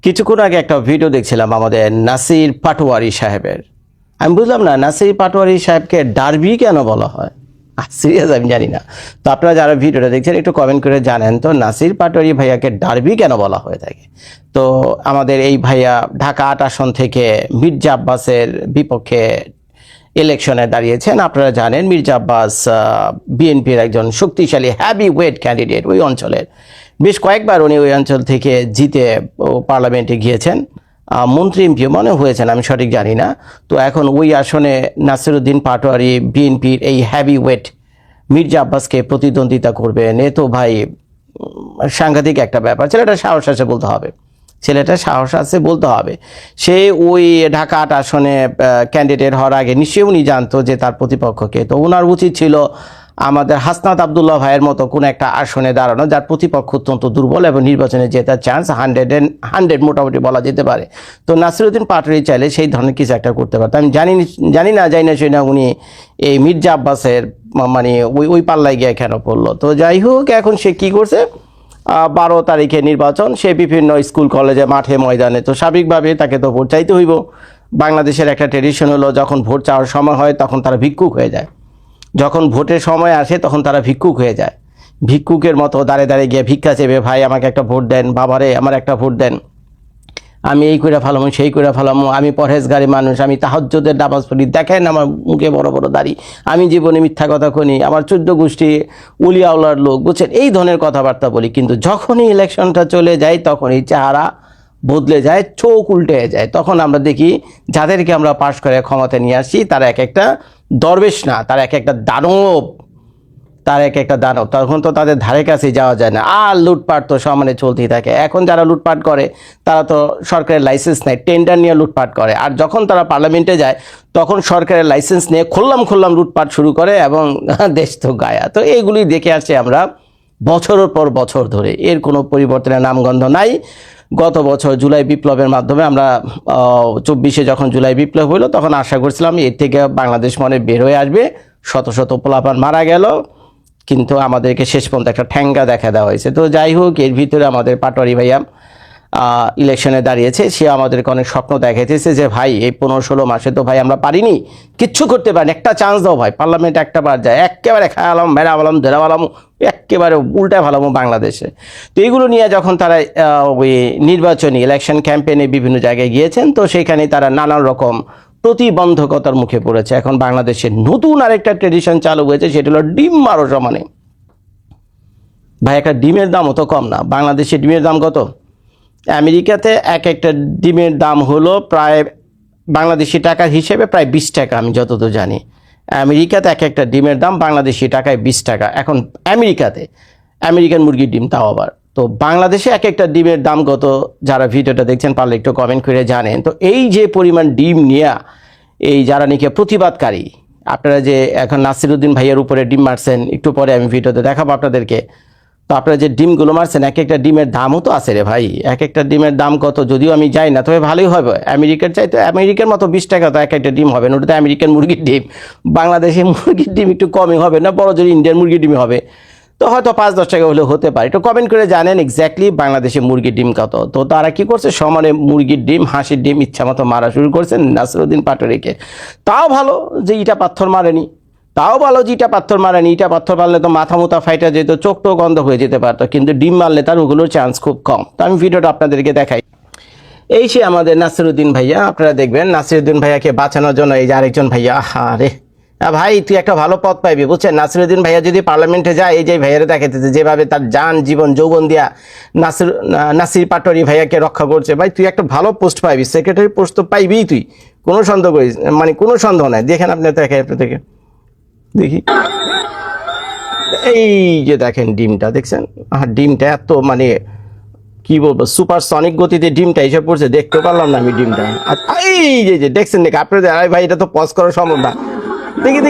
কিছুক্ষণ আগে একটা ভিডিও দেখছিলাম আমাদের নাসির পাটোয়ারি সাহেবের। আমি বুঝলাম না নাসির পাটোয়ারি সাহেবকে ডার্বি কেন বলা হয়। সিরিয়াস আমি জানি না। তো আপনারা যারা ভিডিওটা দেখছেন একটু কমেন্ট করে জানেন তো নাসির পাটোয়ারি ভাইয়াকে ডার্বি কেন বলা হয়ে থাকে। তো আমাদের এই ভাইয়া ঢাকা ৮ আসন থেকে মির্জা আব্বাসের বিপক্ষে ইলেকশনে দাঁড়িয়েছেন। আপনারা জানেন মির্জা আব্বাস বিএনপির একজন শক্তিশালী হ্যাভি ওয়েট ক্যান্ডিডেট। ওই অঞ্চলের বেশ কয়েকবার উনি ওই অঞ্চল থেকে জিতে পার্লামেন্টে গিয়েছেন, মন্ত্রী এমপিও মনে হয়েছেন, আমি সঠিক জানি না। তো এখন ওই আসনে নাসিরউদ্দিন পাটোয়ারি বিএনপির এই হ্যাভি ওয়েট মির্জা আব্বাসকে প্রতিদ্বন্দ্বিতা করবেন। এ তো ভাই সাংঘাতিক একটা ব্যাপার। ছেলেটা সাহস আছে বলতে হবে, ছেলেটা সাহস আছে বলতে হবে। সে ওই ঢাকা ৮ আসনে ক্যান্ডিডেট হওয়ার আগে নিশ্চয়ই উনি জানতো যে তার প্রতিপক্ষকে। তো ওনার উচিত ছিল আমাদের হাসনাত আবদুল্লাহ ভাইয়ের মতো কোনো একটা আসনে দাঁড়ানো যার প্রতিপক্ষ অত্যন্ত দুর্বল এবং নির্বাচনে জেতার চান্স 100 মোটামুটি বলা যেতে পারে। তো নাসিরউদ্দিন পাটোয়ারি চাইলে সেই ধরনের কিছু একটা করতে পারতো। আমি জানি না সেই না উনি এই মির্জা আব্বাসের মানে ওই পাল্লায় গিয়ে কেন পড়লো। তো যাই হোক, এখন সে কি করছে, 12 তারিখে নির্বাচন, সে বিভিন্ন স্কুল কলেজে মাঠে ময়দানে, তো স্বাভাবিকভাবে তাকে তো ভোট চাইতে হইব। বাংলাদেশের একটা ট্রেডিশন হলো যখন ভোট চাওয়ার সময় হয় তখন তারা ভিক্ষুক হয়ে যায়, যখন ভোটের সময় আসে তখন তারা ভিক্ষুক হয়ে যায়। ভিক্ষুকের মতো দাঁড়ে দাঁড়িয়ে গিয়ে ভিক্ষা চেবে, ভাই আমাকে একটা ভোট দেন, বাবারে আমার একটা ভোট দেন, আমি এই করে ফেলামো সেই করে ফেলামো, আমি পরহেজগারী মানুষ, আমি তাহাজ্জুদের নামাজ পড়ি, দেখেন আমার মুখে বড় বড় দাড়ি, আমি জীবনে মিথ্যা কথা শুনি, আমার 14 গোষ্ঠী উলিয়াউলার লোক, বুঝছেন, এই ধরনের কথাবার্তা বলি। কিন্তু যখনই ইলেকশনটা চলে যায় তখনই চেহারা বদলে যায়, চোখ উল্টে যায়। তখন আমরা দেখি যাদেরকে আমরা পাশ করে ক্ষমতায় নিয়ে আসি তারা এক একটা দরবেশ না, তারা এক একটা দানব, তখন তো তাদের ধারে কাছে যাওয়া যায় না। আর লুটপাট তো সমানে চলতেই থাকে। এখন যারা লুটপাট করে তারা তো সরকারের লাইসেন্স নেয়, টেন্ডার নিয়ে লুটপাট করে। আর যখন তারা পার্লামেন্টে যায় তখন সরকারের লাইসেন্স নিয়ে খোল্লাম লুটপাট শুরু করে এবং দেশ তো গায়া। তো এইগুলি দেখে আসছে আমরা বছরের পর বছর ধরে, এর কোনো পরিবর্তনের নামগন্ধ নাই। গত বছর জুলাই বিপ্লবের মাধ্যমে আমরা 24-এ যখন জুলাই বিপ্লব হলো তখন আশা করছিলাম এর থেকে বাংলাদেশ মনে বের হয়ে আসবে, শত শত পোলাপান মারা গেল, কিন্তু আমাদেরকে শেষ পর্যন্ত একটা ঠ্যাঙ্গা দেখা দেওয়া হয়েছে। তো যাই হোক, এর ভিতরে আমাদের পাটোয়ারি ভাইয়া ইলেকশনে দাঁড়িয়েছে। সে আমাদেরকে অনেক স্বপ্ন দেখাইতেছে যে ভাই এই 15-16 মাসে তো ভাই আমরা পারিনি, কিচ্ছু করতে পারিনি, একটা চান্স দাও ভাই, পার্লামেন্ট একটা বার যায়, একেবারে খায়ালাম মেরাবালাম ধেরাবালাম, একেবারে উল্টায় ভালাম বাংলাদেশে। তো এইগুলো নিয়ে যখন তারা ওই নির্বাচনী ইলেকশন ক্যাম্পেইনে বিভিন্ন জায়গায় গিয়েছেন, তো সেখানে তারা নানান রকম প্রতিবন্ধকতার মুখে পড়েছে। এখন বাংলাদেশে নতুন আরেকটা ট্রেডিশন চালু হয়েছে, সেটা হলো ডিম মারো সমানে। ভাই একটা ডিমের দামও তো কম না। বাংলাদেশে ডিমের দাম কত? আমেরিকাতে এক একটা ডিমের দাম হলো প্রায় বাংলাদেশি টাকার হিসেবে প্রায় 20 টাকা, আমি যতদূর জানি। আমেরিকাতে এক একটা ডিমের দাম বাংলাদেশি টাকায় 20 টাকা। এখন আমেরিকাতে আমেরিকান মুরগির ডিম, তাও আবার। তো বাংলাদেশে এক একটা ডিমের দাম কত? যারা ভিডিওটা দেখছেন পারলে একটু কমেন্ট করে জানেন। তো এই যে পরিমাণ ডিম নিয়ে এই যারা নাকি প্রতিবাদকারী, আপনারা যে এখন নাসিরউদ্দিন ভাইয়ের উপরে ডিম মারছেন, একটু পরে আমি ভিডিওতে দেখাবো আপনাদেরকে। তো আপনারা যে ডিমগুলো মারছেন, এক একটা ডিমের দামও তো আছে রে ভাই। এক একটা ডিমের দাম কত যদিও আমি যাই না, তবে ভালোই হবে। আমেরিকার চাইতে আমেরিকার মতো 20 টাকা তো এক একটা ডিম হবে না, ওটা তো আমেরিকান মুরগির ডিম। বাংলাদেশের মুরগির ডিম একটু কমই হবে না, বড় জোর ইন্ডিয়ান মুরগির ডিম হবে, তো হয়তো 5-10 টাকা হলেও হতে পারে। একটু কমেন্ট করে জানেন এক্স্যাক্টলি বাংলাদেশে মুরগির ডিম কত। তো তারা কি করছে, সমানে মুরগির ডিম হাঁসির ডিম ইচ্ছা মতো মারা শুরু করছেন নাসিরউদ্দিন পাটোয়ারিকে। তাও ভালো যে ইটা পাথর মারেনি, ইটা পাথর মারলে তো মাথা মুথা ফাইটা যেত, চোখ টোক অন্ধ হয়ে যেতে পারতো, কিন্তু ডিম মারলে তার ওগুলোর চান্স খুব কম। তো আমি ভিডিওটা আপনাদেরকে দেখাই। এই সে আমাদের নাসিরউদ্দিন ভাইয়া, আপনারা দেখবেন নাসিরউদ্দিন ভাইয়াকে বাঁচানোর জন্য এই যে আরেকজন ভাইয়া, আরে ভাই তুই একটা ভালো পথ পাইবি, বুঝছেন। নাসিরউদ্দিন ভাইয়া যদি পার্লামেন্টে যায়, এই যে ভাইয়ারা দেখাইতেছে যেভাবে তার জান জীবন যৌবন দিয়া নাসির পাটোয়ারি ভাইয়াকে রক্ষা করছে, ভাই তুই একটা ভালো পোস্ট পাইবি, সেক্রেটারি পোস্ট তো পাইবি তুই, কোনো সন্দেহ করিস, মানে কোনো সন্দেহ নাই। দেখেন আপনি আপনাদেরকে দেখি, এই যে দেখেন ডিমটা দেখছেন, ডিমটা এত মানে কি বলবো সুপারসনিক গতিতে ডিমটা এসে পড়ছে, দেখতে পারলাম না আমি ডিমটা। এই যে দেখছেন নাকি আপনাদের? আরে ভাই এটা তো পজ করা সম্ভব না। দেখি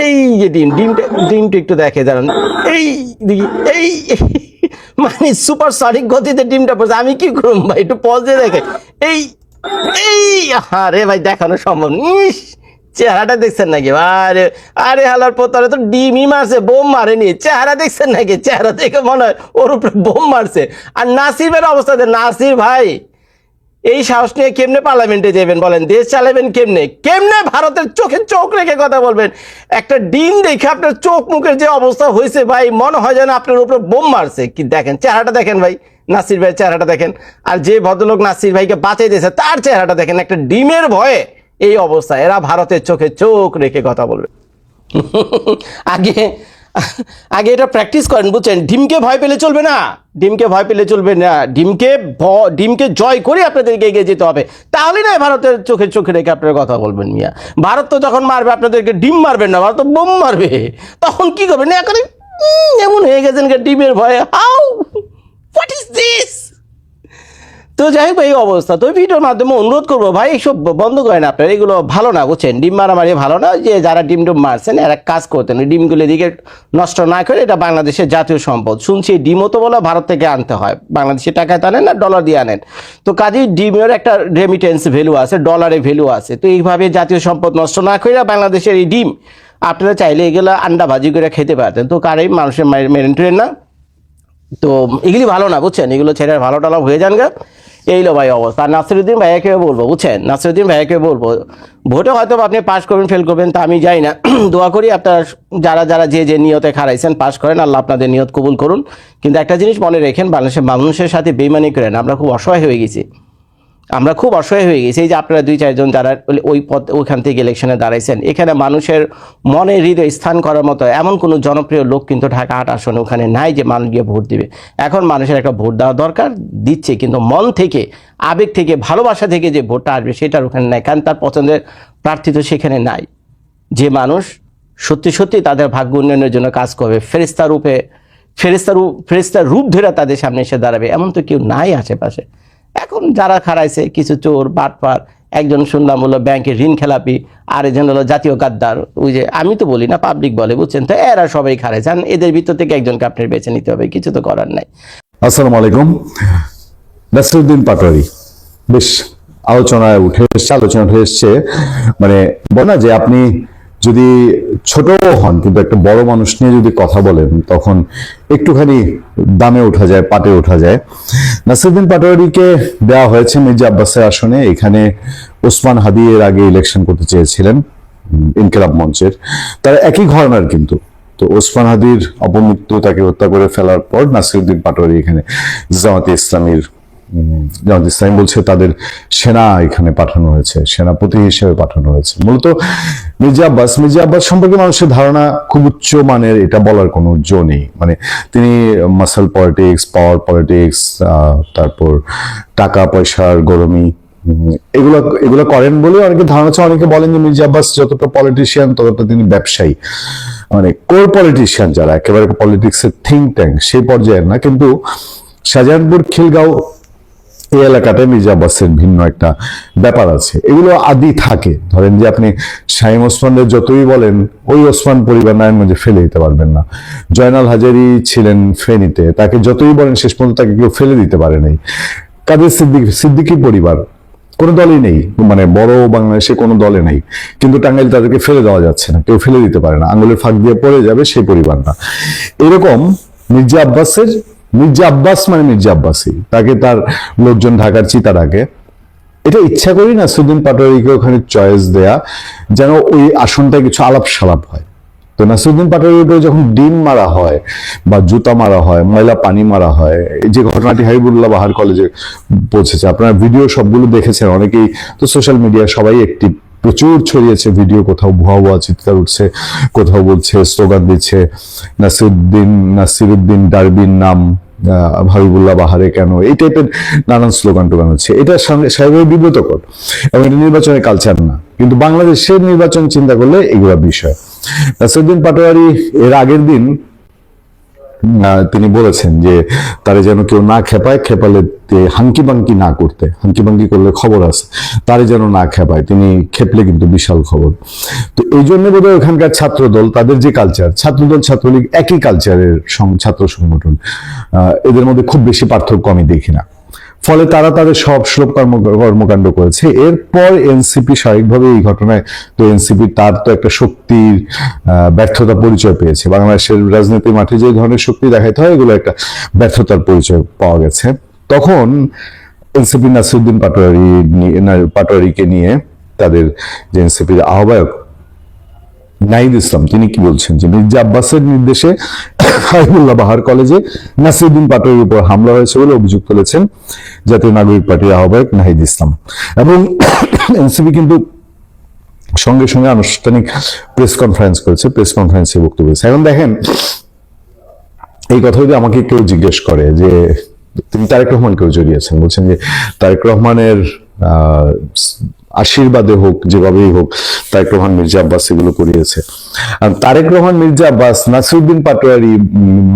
এই যে ডিমটা একটু দেখে জানেন, এই দেখি এই মানে সুপারসনিক গতিতে ডিমটা পড়ছে। আমি কি করব ভাই, একটু পজ দিয়ে দেখে, এই আরে ভাই দেখানো সম্ভব। চেহারাটা দেখছেন নাকি? আরে হালার পোতারে তো ডিমই মারছে, বোম মারেনি। চেহারা দেখছেন নাকি? চেহারা দেখে মনে হয় ওর উপরে বোম মারছে। আর নাসিরের অবস্থা, নাসির ভাই এই সাহস নিয়ে কেমনে পার্লামেন্টে যাবেন বলেন? দেশ চালাবেন কেমনে? কেমনে ভারতের চোখে চোখ রেখে কথা বলবেন? একটা ডিম দেখে আপনার চোখ মুখের যে অবস্থা হয়েছে ভাই, মনে হয় যেন আপনার উপরে বোম মারছে। কি দেখেন চেহারাটা, দেখেন ভাই নাসির ভাইয়ের চেহারাটা দেখেন, আর যে ভদ্রলোক নাসির ভাইকে বাঁচাই দিয়েছে তার চেহারাটা দেখেন। একটা ডিমের ভয়ে এই অবস্থা। এরা ভারতের চোখে চোখ রেখে কথা বলবে। আগে আগে এটা প্র্যাকটিস করেন, বুঝছেন? ডিমকে ভয় পেলে চলবে না, ডিমকে ভয় পেলে চলবে না, ডিমকে জয় করে আপনাদেরকে এগিয়ে যেতে হবে। তাহলে না ভারতের চোখে চোখে রেখে আপনারা কথা বলবেন মিয়া। ভারত তো যখন মারবে আপনাদেরকে ডিম মারবেন না, ভারত তো বোম মারবে। তখন কি করবেন? এখন এমন হয়ে গেছেন ডিমের ভয়ে। How, what is this? তো যাই হোক এই অবস্থা। তো ভিডিওর মাধ্যমে অনুরোধ করবো ভাই এইসব বন্ধ করেন আপনারা, এগুলো ভালো না, বুঝছেন? ডিম মারামারি ভালো না। যে যারা ডিম মারছেন এরা কাজ করতেন, ডিমগুলো দিকে নষ্ট না করে, এটা বাংলাদেশের জাতীয় সম্পদ। শুনছি ডিমও তো বলে ভারত থেকে আনতে হয়, বাংলাদেশে টাকায় আনেন না ডলার দিয়ে আনেন। তো কাজেই ডিমের একটা রেমিটেন্স ভ্যালু আছে, ডলারে ভ্যালু আছে। তো এইভাবে জাতীয় সম্পদ নষ্ট না করে বাংলাদেশের এই ডিম আপনারা চাইলে এগুলো আন্ডা ভাজি করে খেতে পারতেন। তো কারেই মানুষের মেরেন টুরেন না। তো এগুলি ভালো না, বুঝছেন? এগুলো ছেড়ে ভালো টালা হয়ে যান গা। এইলো ভাই অবস্থা। আর নাসিরুদ্দিন ভাইয়াকে বলবো, বুঝছেন? নাসিরুদ্দিন ভাইয়াকে বলবো, ভোটে হয়তো আপনি পাস করবেন ফেল করবেন তা আমি যাই না, দোয়া করি আপনারা যারা যারা যে নিয়তে খারাইছেন পাস করেন, আল্লাহ আপনাদের নিয়ত কবুল করুন। কিন্তু একটা জিনিস মনে রেখেন, বাংলাদেশের মানুষের সাথে বেইমানি করেন। আমরা খুব অসহায় হয়ে গেছি, আমরা খুব অসহায় হয়ে গেছি। এই যে আপনারা 2-4 জন যারা ওই পথ ওইখান থেকে ইলেকশনে দাঁড়াইছেন, এখানে মানুষের মনে হৃদয় স্থান করার মতো এমন কোনো জনপ্রিয় লোক কিন্তু ঢাকা 8 আসনে ওখানে নাই যে মানুষ গিয়ে ভোট দিবে। এখন মানুষের একটা ভোট দেওয়া দরকার, দিচ্ছে, কিন্তু মন থেকে, আবেগ থেকে, ভালোবাসা থেকে যে ভোটটা আসবে সেটার ওখানে নাই। কারণ তার পছন্দের প্রার্থী তো সেখানে নাই। যে মানুষ সত্যি সত্যি তাদের ভাগ্য উন্নয়নের জন্য কাজ করবে, ফেরেস্তার রূপ ধরে তাদের সামনে এসে দাঁড়াবে, এমন তো কেউ নাই আশেপাশে। এখন যারা খারাইছে কিছু চোর বাটপার, একজন শুনলাম হলো ব্যাংকের ঋণ খেলাপি, আর একজন হলো জাতীয় গাদ্দার। ওই যে আমি তো বলি না, পাবলিক বলে, বুঝছেন? তো এরা সবাই খারাইছে। এদের ভিতর থেকে একজনকে আপনার বেছে নিতে হবে, কিছু তো করার নাই। আসসালামু আলাইকুম। নাসিরুদ্দিন পাটোয়ারি বেশ আলোচনায় উঠে এসছে, মানে বল না যে আপনি যদি ছোট হন কিন্তু একটা বড় মানুষ নিয়ে যদি কথা বলেন তখন একটুখানি দামে ওঠা যায়, পাটে ওঠা যায়। নাসিরুদ্দিন পাটোয়ারিকে দেওয়া হয়েছে মির্জা আব্বাসের আসনে। এখানে ওসমান হাদি এর আগে ইলেকশন করতে চেয়েছিলেন ইনকিলাব মঞ্চের, তারা একই ঘরানার কিন্তু। তো ওসমান হাদির অপমৃত্যু, তাকে হত্যা করে ফেলার পর নাসিরুদ্দিন পাটোয়ারি এখানে জামাতে ইসলামী বলছে তাদের সেনা এখানে পাঠানো হয়েছে, সেনাপতি হিসেবে পাঠানো হয়েছে। মূলত মির্জা আব্বাস সম্পর্কে মানুষের ধারণা খুব উচ্চ মানের, এটা বলার কোনো জো নেই। মানে তিনি মাসল পলিটিক্স, পাওয়ার পলিটিক্স, তারপর টাকা পয়সার গরমি, এগুলো করেন বলে অনেকে ধারণা আছে। অনেকে বলেন যে মির্জা আব্বাস যতটা পলিটিশিয়ান ততটা তিনি ব্যবসায়ী, মানে কোর পলিটিশিয়ান, যারা একেবারে পলিটিক্সের থিঙ্ক ট্যাঙ্ক সেই পর্যায়ের না। কিন্তু শাহজাহানপুর খিলগাঁও এই এলাকাটায় মির্জা আব্বাসের ভিন্ন একটা ব্যাপার আছে। এগুলো আদি থাকে। ধরেন যে আপনি শামীম ওসমানদের যতই বলেন, ওই ওসমান পরিবার নারায়ণগঞ্জে ফেলে দিতে পারবেন না। জয়নাল হাজারি ছিলেন ফেনীতে, তাকে যতই বলেন শেষ পর্যন্ত তাকে কেউ ফেলে দিতে পারে নাই। কাদের সিদ্দিকী পরিবার কোনো দলই নেই, মানে বড় বাংলাদেশে কোনো দলে নেই, কিন্তু টাঙ্গাইল তাদেরকে ফেলে দেওয়া যাচ্ছে না, কেউ ফেলে দিতে পারে না, আঙুলের ফাঁক দিয়ে পড়ে যাবে সেই পরিবার না। এরকম মির্জা আব্বাস মানে মির্জা আব্বাসী, তাকে তার লোকজন ঢাকার চিতা ডাকে। এটা ইচ্ছা করি নাসিরুদ্দিন পাটোয়ারিকে ওখানে চয়েস দেয়া, যেন ওই আসনটায় কিছু আলাপ সালাপ হয়। তো নাসিরুদ্দিন পাটোয়ারির উপরে যখন ডিম মারা হয় বা জুতা মারা হয়, ময়লা পানি মারা হয়, এই যে ঘটনাটি হাবিবুল্লাহ বাহার কলেজে পৌঁছেছে, আপনারা ভিডিও সবগুলো দেখেছেন, অনেকেই তো সোশ্যাল মিডিয়া সবাই অ্যাক্টিভ, প্রচুর ছড়িয়েছে ভিডিও। কোথাও ভুয়া চিৎকার উঠছে, কোথাও বলছে, স্লোগান দিচ্ছে নাসিরুদ্দিন ডারবির নাম হাবিবুল্লাহ বাহারে কেন, এই টাইপের নানান স্লোগান টোগান হচ্ছে। এটার সঙ্গে স্বাভাবিক বিব্রতকর, এবং এটা নির্বাচনের কালচার না। কিন্তু বাংলাদেশের নির্বাচন চিন্তা করলে এগুলো বিষয়। নাসিরুদ্দিন পাটোয়ারি এর আগের দিন তিনি বলেছেন যে তারে যেন কেউ না খেপালে হাঙ্কি বাঙ্কি না করতে, হাঙ্কি বাঙ্কি করলে খবর আছে, তারে যেন না খেপায়, তিনি খেপলে কিন্তু বিশাল খবর। তো এই জন্য বোধহয় ওখানকার ছাত্রদল, তাদের যে কালচার, ছাত্রদল ছাত্রলীগ একই কালচারের ছাত্র সংগঠন, এদের মধ্যে খুব বেশি পার্থক্য আমি দেখি না। ফলে তারা তাদের সব শ্লোক কর্মকাণ্ড করেছে। এরপর এনসিপি স্বাভাবিকভাবে এই ঘটনায়, তো এনসিপি তার তো একটা শক্তির ব্যর্থতা পরিচয় পেয়েছে। বাংলাদেশের রাজনীতির মাঠে যে ধরনের শক্তি দেখাইতে হয়, এগুলো একটা ব্যর্থতার পরিচয় পাওয়া গেছে। তখন এনসিপি নাসিরউদ্দিন পাটোয়ারিকে নিয়ে তাদের যে এনসিপির আহ্বায়ক নাহিদ ইসলাম তিনি কি বলছেন যে মির্জা আব্বাসের নির্দেশে হাবিবুল্লাহ বাহার কলেজে নাসিরউদ্দিন পাটোয়ারির উপর হামলা হয়েছে বলে অভিযোগ তুলেছেন জাতীয় নাগরিক পার্টির আহ্বায়ক নাহিদ ইসলাম। এবং এনসিপি কিন্তু সঙ্গে সঙ্গে আনুষ্ঠানিক প্রেস কনফারেন্স করেছে, প্রেস কনফারেন্সে বক্তব্য দিয়েছে। এখন দেখেন, এই কথা যদি আমাকে কেউ জিজ্ঞেস করে যে তিনি তারেক রহমানকেও জড়িয়েছেন, বলছেন যে তারেক রহমানের আশীর্বাদে হোক যেভাবেই হোক তারেক রহমান মির্জা আব্বাস এগুলো করিয়েছে। আর তারেক রহমান মির্জা আব্বাস নাসিরউদ্দিন পাটোয়ারি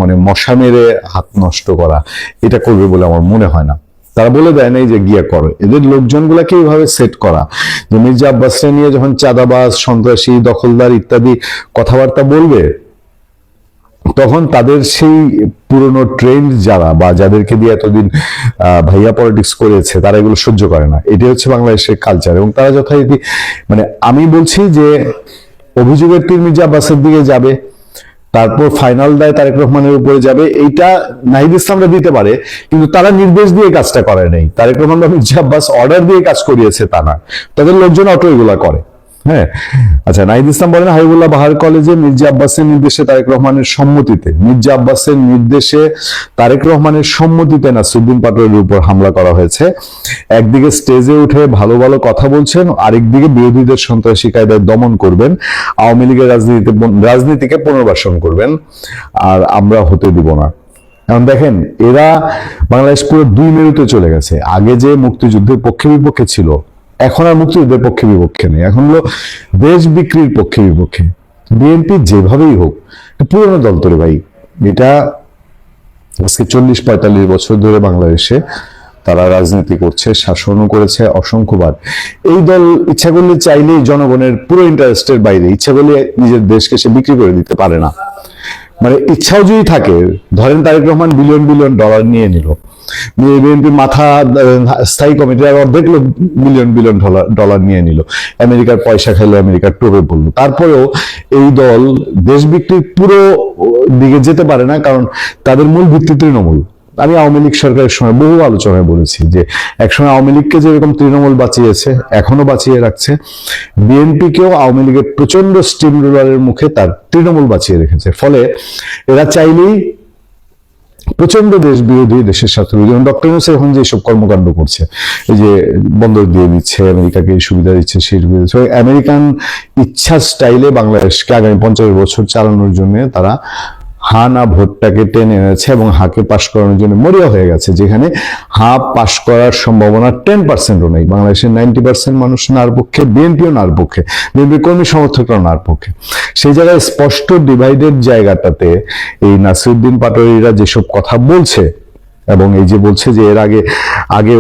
মানে মশা মেরে হাত নষ্ট করা এটা করবে বলে আমার মনে হয় না। তারা বলে দেয় নাই যে গিয়া করো, এদের লোকজনগুলাকে এইভাবে সেট করা যে মির্জা আব্বাসকে নিয়ে যখন চাঁদাবাজ, সন্ত্রাসী, দখলদার ইত্যাদি কথাবার্তা বলবে তখন তাদের সেই পুরনো ট্রেন্ড যারা বা যাদেরকে দিয়ে এতদিন ভাইয়া পলিটিক্স করেছে তারা এগুলো সহ্য করে না। এটি হচ্ছে বাংলাদেশের কালচার। এবং তারা যথারীতি মানে আমি বলছি যে অভিযোগের তীর মির্জা আব্বাসের দিকে যাবে, তারপর ফাইনাল দায় তারেক রহমানের উপরে যাবে, এইটা নাহিদ ইসলামরা দিতে পারে, কিন্তু তারা নির্দেশ দিয়ে কাজটা করে নাই। তারেক রহমান বা মির্জা আব্বাস অর্ডার দিয়ে কাজ করিয়েছে তা না, তাদের লোকজন অটো এগুলা করে। হ্যাঁ, আচ্ছা, নাহিদ ইসলাম বলেন হাবিবুল্লাহ বাহার কলেজে মির্জা আব্বাসের নির্দেশে তারেক রহমানের সম্মতিতে নাসিরউদ্দিন পাটোয়ারির উপর হামলা করা হয়েছে। একদিকে স্টেজে উঠে ভালো ভালো কথা বলছেন, আরেকদিকে বিরোধীদের সন্ত্রাসী কায়দায় দমন করবেন, আওয়ামী লীগের রাজনীতিকে পুনর্বাসন করবেন, আর আমরা হতে দিব না। এখন দেখেন, এরা বাংলাদেশ পুরো দুই মেরুতে চলে গেছে। আগে যে মুক্তিযুদ্ধের পক্ষে বিপক্ষে ছিল, এখন আর মুক্তিযুদ্ধের পক্ষে বিপক্ষে নেই, এখন হলো দেশ বিক্রির পক্ষে বিপক্ষে। বিএনপি যেভাবেই হোক পুরনো দল তোরে ভাই, এটা আজকে 40-45 বছর ধরে বাংলাদেশে তারা রাজনীতি করছে, শাসনও করেছে অসংখ্যবার। এই দল ইচ্ছা করলে চাইলেই জনগণের পুরো ইন্টারেস্টের বাইরে ইচ্ছা করলে নিজের দেশকে সে বিক্রি করে দিতে পারে না। মানে ইচ্ছাও যদি থাকে, ধরেন Tarique Rahman billion billion dollar নিয়ে নিল, বিএনপি মাথা স্থায়ী কমিটির অর্ধেক লোক বিলিয়ন বিলিয়ন ডলার নিয়ে নিল, আমেরিকার পয়সা খাইলো, আমেরিকার টোপে পড়লো, তারপরেও এই দল দেশ বিক্রির পুরো দিকে যেতে পারে না, কারণ তাদের মূল ভিত্তি তৃণমূল। আমি আওয়ামী লীগ সরকারের সময় বহু আলোচনায় বলেছি যে একসময় আওয়ামী লীগকে যেরকম তৃণমূল বাঁচিয়েছে, এখনো বাঁচিয়ে রাখছে, বিএনপিকেও আওয়ামী লীগের প্রচন্ড স্টিম রোলারের মুখে তার তৃণমূল বাঁচিয়ে রেখেছে। ফলে এরা চাইলেই প্রচন্ড দেশ বিরোধী, দেশের স্বার্থ বিরোধী। ডক্টর ইউনূস এখন যে সব কর্মকাণ্ড করছে, এই যে বন্দর দিয়ে দিচ্ছে, আমেরিকাকে এই সুবিধা দিচ্ছে, সেই সুবিধা দিচ্ছে, আমেরিকান ইচ্ছা স্টাইলে বাংলাদেশকে আগামী 50 বছর চালানোর জন্য তারা হা না ভোটটাকে টেনে এনেছে এবং হাকে পাশ করানোর জন্য মরিয়া হয়ে গেছে। যেখানে হা পাশ করার সম্ভাবনা 10%ও নেই। বাংলাদেশের 90% মানুষ নার পক্ষে, বিএনপিও নার পক্ষে, বিএনপি কর্মী সমর্থকরা নার পক্ষে। সেই জায়গায় স্পষ্ট ডিভাইডেড জায়গাটাতে এই নাসিরউদ্দিন পাটোয়ারিরা যেসব কথা বলছে, এবং এই যে বলছে যে এর আগে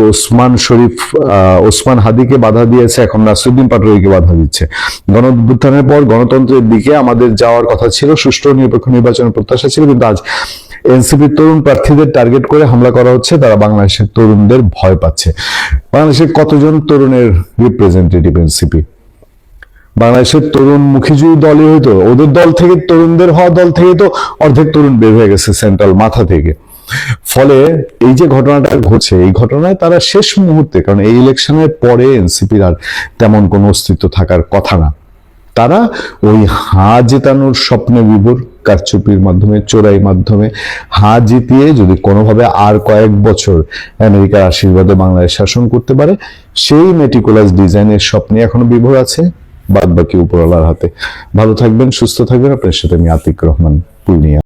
ওসমান হাদিকে বাধা দিয়েছে, এখন নাসিরউদ্দিন পাটোয়ারিকে বাধা দিচ্ছে। গণঅভ্যুত্থানের পর গণতন্ত্রের দিকে আমাদের যাওয়ার কথা ছিল, সুষ্ঠু নিরপেক্ষ নির্বাচনের প্রত্যাশা ছিল, কিন্তু আজ এনসিপির তরুণ প্রার্থীদের টার্গেট করে হামলা করা হচ্ছে। তারা বাংলাদেশের তরুণদের ভয় পাচ্ছে। বাংলাদেশের কতজন তরুণের রিপ্রেজেন্টেটিভ এনসিপি? বাংলাদেশের তরুণ মুখী যদি দলই হইতো, ওদের দল থেকে, তরুণদের হওয়া দল থেকে তো অর্ধেক তরুণ বের হয়ে গেছে সেন্ট্রাল মাথা থেকে। ফলে এই যে ঘটনাটা ঘটছে, এই ঘটনায় তারা শেষ মুহূর্তে, কারণ এই ইলেকশনের পরে এনসিপির আর তেমন কোনো অস্তিত্ব থাকার কথা না, তারা ওই হা জেতানোর স্বপ্নে বিভোর, কারচুপির মাধ্যমে, চোরাই মাধ্যমে হা জিতিয়ে যদি কোনোভাবে আর কয়েক বছর আমেরিকার আশীর্বাদে বাংলাদেশ শাসন করতে পারে, সেই মেটিকুলাস ডিজাইনের স্বপ্নে এখনো বিভোর আছে, বাদ বাকি উপরওয়ালার হাতে। ভালো থাকবেন, সুস্থ থাকবেন। আপনার সাথে আমি আতিক রহমান, পূর্ণিয়া।